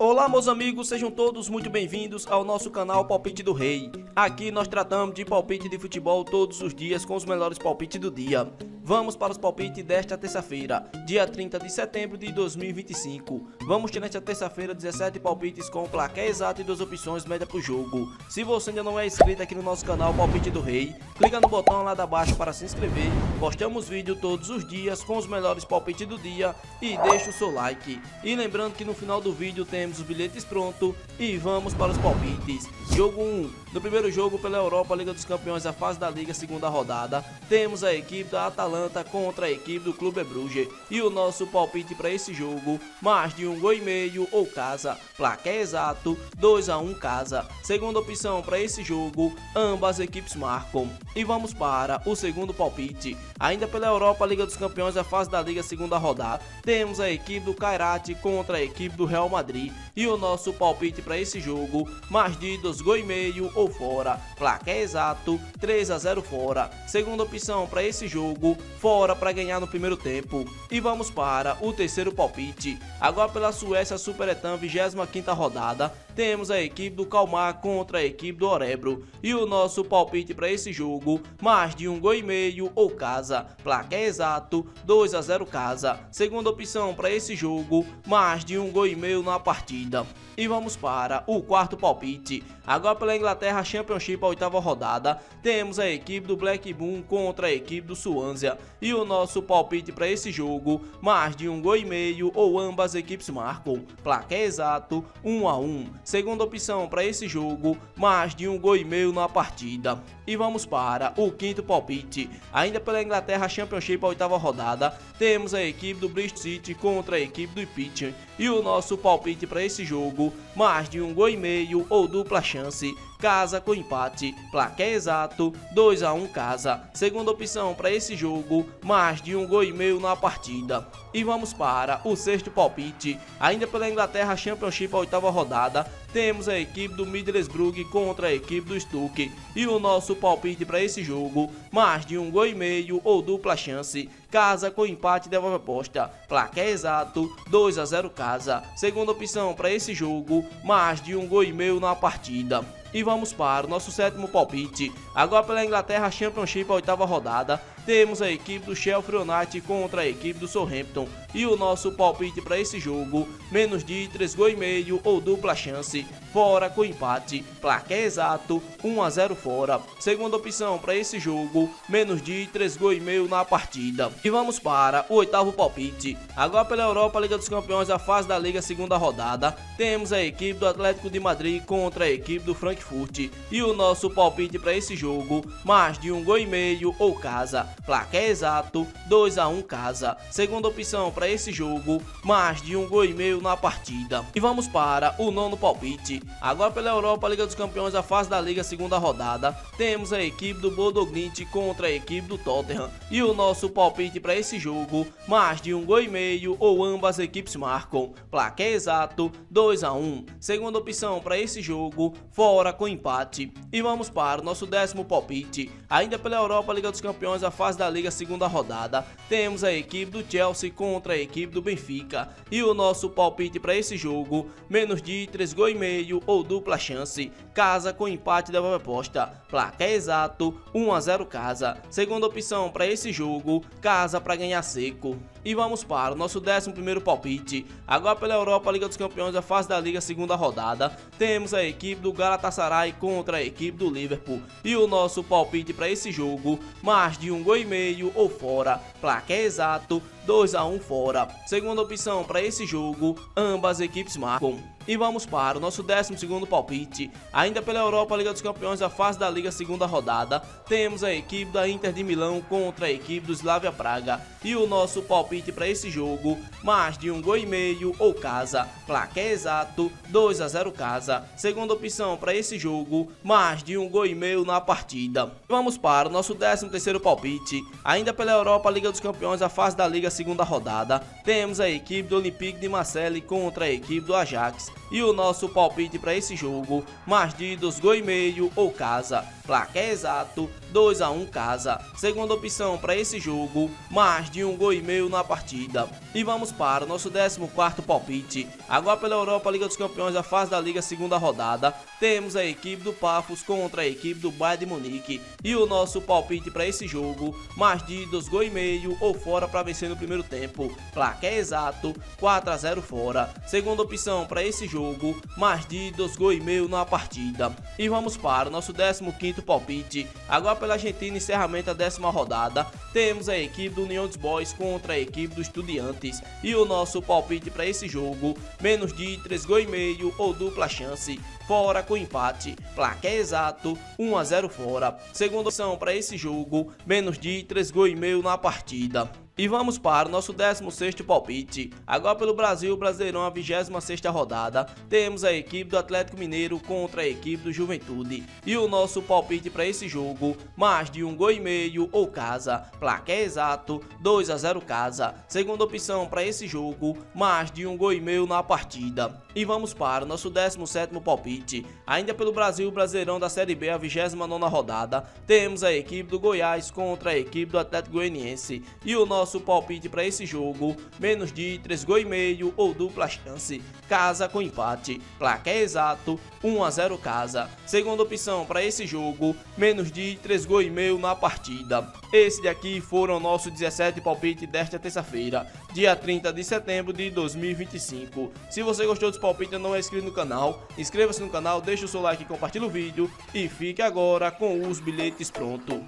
Olá meus amigos, sejam todos muito bem-vindos ao nosso canal Palpite do Rei. Aqui nós tratamos de palpite de futebol todos os dias com os melhores palpites do dia. Vamos para os palpites desta terça-feira, dia 30 de setembro de 2025. Vamos ter nesta terça-feira 17 palpites com placar exato e 2 opções média para o jogo. Se você ainda não é inscrito aqui no nosso canal Palpite do Rei, clica no botão lá abaixo para se inscrever. Postamos vídeo todos os dias com os melhores palpites do dia e deixa o seu like. E lembrando que no final do vídeo temos os bilhetes prontos e vamos para os palpites. Jogo 1. No primeiro jogo pela Europa Liga dos Campeões, a fase da Liga, segunda rodada, temos a equipe da Atalanta contra a equipe do Clube Brugge. E o nosso palpite para esse jogo, mais de 1,5 gol ou casa. Placar exato, 2-1 casa. Segunda opção para esse jogo, ambas equipes marcam. E vamos para o segundo palpite. Ainda pela Europa Liga dos Campeões, a fase da Liga, segunda rodada, temos a equipe do Cairate contra a equipe do Real Madrid. E o nosso palpite para esse jogo, mais de 2,5 gols ou fora. Placar exato, 3-0 fora. Segunda opção para esse jogo, fora para ganhar no primeiro tempo. E vamos para o terceiro palpite. Agora pela Suécia Superettan, 25ª rodada, temos a equipe do Kalmar contra a equipe do Örebro. E o nosso palpite para esse jogo, mais de 1,5 gol ou casa. Placar exato, 2-0 casa. Segunda opção para esse jogo, mais de 1,5 gol na partida. E vamos para o quarto palpite. Agora pela Inglaterra Championship, a 8ª rodada, temos a equipe do Blackburn contra a equipe do Swansea. E o nosso palpite para esse jogo, mais de 1,5 gol ou ambas equipes marcam. Placar exato, 1-1. Segunda opção para esse jogo, mais de 1,5 gol na partida. E vamos para o quinto palpite. Ainda pela Inglaterra Championship, a 8ª rodada, temos a equipe do Bristol City contra a equipe do Ipswich. E o nosso palpite para esse jogo, mais de 1,5 gol ou dupla chance. Casa com empate, placar exato, 2-1 casa. Segunda opção para esse jogo, mais de 1,5 gol na partida. E vamos para o sexto palpite. Ainda pela Inglaterra Championship, a 8ª rodada, temos a equipe do Middlesbrough contra a equipe do Stoke. E o nosso palpite para esse jogo, mais de 1,5 gol ou dupla chance. Casa com empate, devolve aposta. Placar exato, 2-0 casa. Segunda opção para esse jogo, mais de 1,5 gol na partida. E vamos para o nosso sétimo palpite. Agora pela Inglaterra Championship, a 8ª rodada, temos a equipe do Sheffield United contra a equipe do Southampton. E o nosso palpite para esse jogo, menos de 3,5 gol ou dupla chance. Fora com empate, placar exato, 1-0 fora. Segunda opção para esse jogo, menos de 3,5 gol na partida. E vamos para o oitavo palpite. Agora pela Europa Liga dos Campeões, a fase da Liga, segunda rodada, temos a equipe do Atlético de Madrid contra a equipe do Frankfurt. E o nosso palpite para esse jogo, mais de 1,5 gol ou casa. Placar exato, 2-1 casa. Segunda opção para esse jogo, mais de 1,5 gol na partida. E vamos para o nono palpite. Agora pela Europa Liga dos Campeões, a fase da Liga, segunda rodada, temos a equipe do Bodo Glimt contra a equipe do Tottenham. E o nosso palpite para esse jogo, mais de 1,5 gol ou ambas equipes marcam. Placar exato, 2-1. Segunda opção para esse jogo, fora com empate. E vamos para o nosso décimo palpite. Ainda pela Europa Liga dos Campeões, a fase da Liga, segunda rodada, temos a equipe do Chelsea contra a equipe do Benfica. E o nosso palpite para esse jogo, menos de 3,5 gol ou dupla chance. Casa com empate, devolve aposta. Placar exato, 1-0 casa. Segunda opção para esse jogo, casa para ganhar seco. E vamos para o nosso 11º palpite. Agora pela Europa Liga dos Campeões, a fase da Liga, segunda rodada, temos a equipe do Galatasaray contra a equipe do Liverpool. E o nosso palpite para esse jogo, mais de 1,5 gol ou fora. Placar exato, 2-1 fora. Segunda opção para esse jogo, ambas equipes marcam. E vamos para o nosso 12º palpite. Ainda pela Europa Liga dos Campeões, a fase da Liga, segunda rodada, temos a equipe da Inter de Milão contra a equipe do Slavia Praga. E o nosso palpite para esse jogo, mais de 1,5 gol ou casa. Placar exato, 2-0 casa. Segunda opção para esse jogo, mais de 1,5 gol na partida. Vamos para o nosso 13º palpite. Ainda pela Europa Liga dos Campeões, a fase da Liga, segunda rodada, temos a equipe do Olympique de Marseille contra a equipe do Ajax. E o nosso palpite para esse jogo, mais de 2,5 gols ou casa. Placar exato, 2-1 casa. Segunda opção para esse jogo, mais de 1,5 gols na partida. E vamos para o nosso 14º palpite. Agora pela Europa Liga dos Campeões, a fase da Liga segunda rodada, temos a equipe do Pafos contra a equipe do Bayern de Munique. E o nosso palpite para esse jogo, mais de 2,5 gols ou fora para vencer no primeiro tempo. Placar exato, 4-0 fora. Segunda opção para esse jogo, mais de 2,5 gols na partida. E vamos para o nosso 15º palpite. Agora pela Argentina, encerramento da 10ª rodada, temos a equipe do União dos Boys contra a equipe do Estudiantes. E o nosso palpite para esse jogo, menos de 3,5 gols ou dupla chance, fora com empate. Placar exato, 1-0 fora. Segunda opção para esse jogo, menos de 3,5 gols na partida. E vamos para o nosso 16º palpite. Agora pelo Brasil, Brasileirão, a 26ª rodada, temos a equipe do Atlético Mineiro contra a equipe do Juventude. E o nosso palpite para esse jogo, mais de 1,5 gols ou casa. Placar exato, 2-0 casa. Segunda opção para esse jogo, mais de 1,5 gols na partida. E vamos para o nosso 17º palpite. Ainda pelo Brasil, Brasileirão da Série B, a 29ª rodada, temos a equipe do Goiás contra a equipe do Atlético Goianiense. E o nosso palpite para esse jogo, menos de 3,5 gols ou dupla chance, casa com empate. Placar exato, 1-0 casa. Segunda opção para esse jogo, menos de 3,5 gols na partida. Esse daqui foram nossos 17 palpites desta terça-feira, dia 30 de setembro de 2025. Se você gostou dos palpites e não é inscrito no canal, inscreva-se no canal, deixe o seu like e compartilhe o vídeo. E fique agora com os bilhetes prontos.